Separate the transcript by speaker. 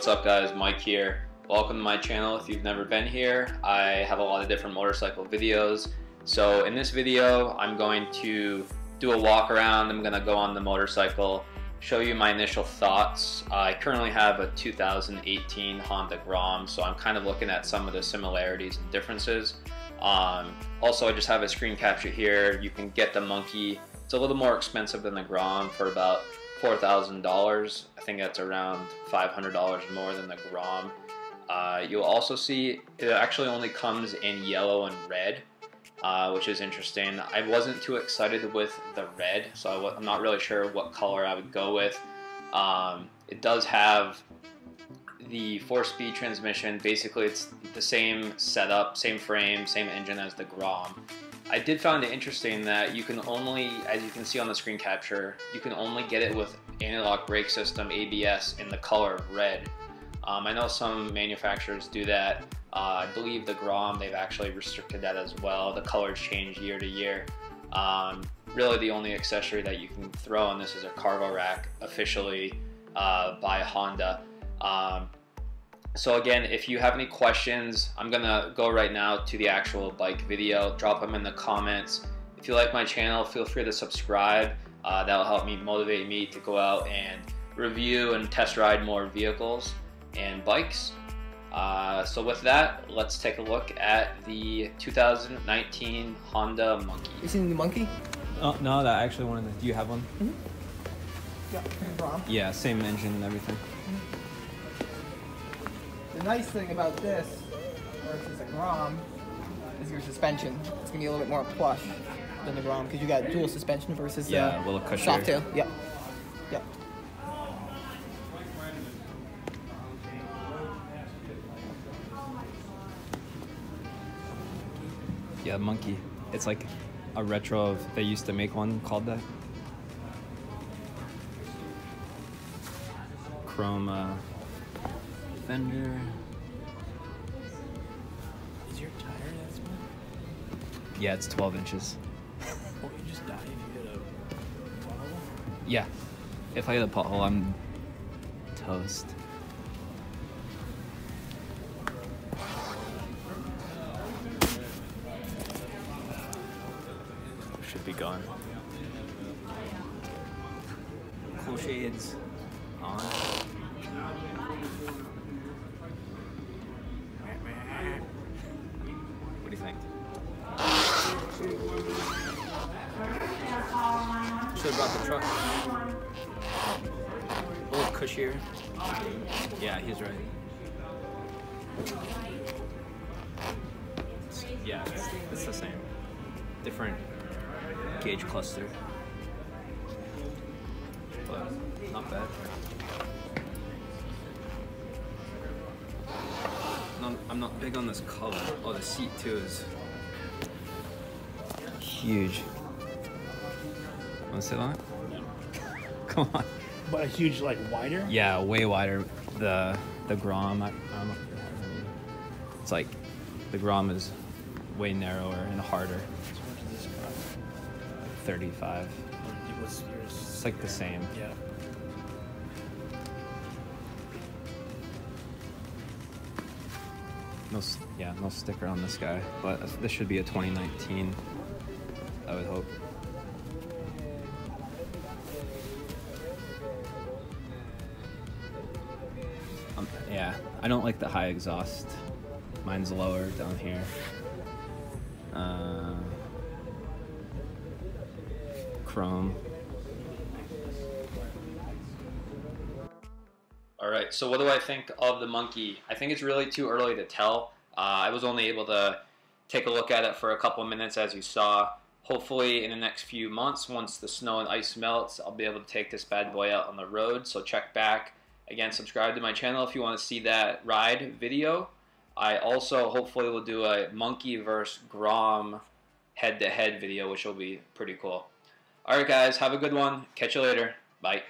Speaker 1: What's up guys, Mike here. Welcome to my channel. If you've never been here, I have a lot of different motorcycle videos. So in this video, I'm going to do a walk around. I'm going to go on the motorcycle, show you my initial thoughts. I currently have a 2018 Honda Grom, so I'm kind of looking at some of the similarities and differences. Also, I just have a screen capture here. You can get the Monkey. It's a little more expensive than the Grom for about $4,000. I think that's around $500 more than the Grom. You'll also see it actually only comes in yellow and red, which is interesting. I wasn't too excited with the red, so I'm not really sure what color I would go with. It does have the 4-speed transmission. Basically, it's the same setup, same frame, same engine as the Grom. I did find it interesting that you can only, as you can see on the screen capture, you can only get it with anti-lock brake system ABS in the color of red. I know some manufacturers do that. I believe the Grom, they've actually restricted that as well. The colors change year to year. Really the only accessory that you can throw on this is a cargo rack, officially by Honda. So again, if you have any questions, I'm gonna go right now to the actual bike video. Drop them in the comments. If you like my channel, feel free to subscribe. That'll help me motivate me to go out and review and test ride more vehicles and bikes. So with that, let's take a look at the 2019 Honda Monkey.
Speaker 2: You seen the Monkey?
Speaker 3: Oh, no, that actually one of the, do you have one?
Speaker 2: Mm-hmm. Yeah, Grom.
Speaker 3: Yeah, same engine and everything.
Speaker 2: The nice thing about this versus a Grom is your suspension. It's gonna be a little bit more plush than the Grom because you got dual suspension versus
Speaker 3: a little cushier.
Speaker 2: soft tail. Yep. Yep.
Speaker 3: Yeah, Monkey. It's like a retro of, they used to make one called that. Chrome fender.
Speaker 4: Is your tire that small?
Speaker 3: Yeah, it's 12 inches.
Speaker 4: Well, you just die if you hit a pothole?
Speaker 3: Yeah. If I hit a pothole, I'm toast. Should be gone. Cool shades on. What do you think? Should have brought the truck. A little cushier. Yeah, he's right. Yeah, it's the same. Different gauge cluster. But not bad. I'm not big on this color. Oh, the seat too is huge. Wanna sit on it?
Speaker 4: No.
Speaker 3: Come on.
Speaker 4: But a huge, like, wider?
Speaker 3: Yeah, way wider. The Grom, I don't know. It's like the Grom is way narrower and harder.
Speaker 4: So much does this cost?
Speaker 3: 35.
Speaker 4: What's yours?
Speaker 3: It's like the same.
Speaker 4: Yeah.
Speaker 3: No sticker on this guy, but this should be a 2019, I would hope. Yeah, I don't like the high exhaust. Mine's lower down here. Chrome.
Speaker 1: Alright, so what do I think of the Monkey? I think it's really too early to tell. I was only able to take a look at it for a couple minutes, as you saw. Hopefully in the next few months, once the snow and ice melts, I'll be able to take this bad boy out on the road, so check back. Again, subscribe to my channel if you want to see that ride video. I also hopefully will do a Monkey versus Grom head-to-head video, which will be pretty cool. Alright guys, have a good one. Catch you later. Bye.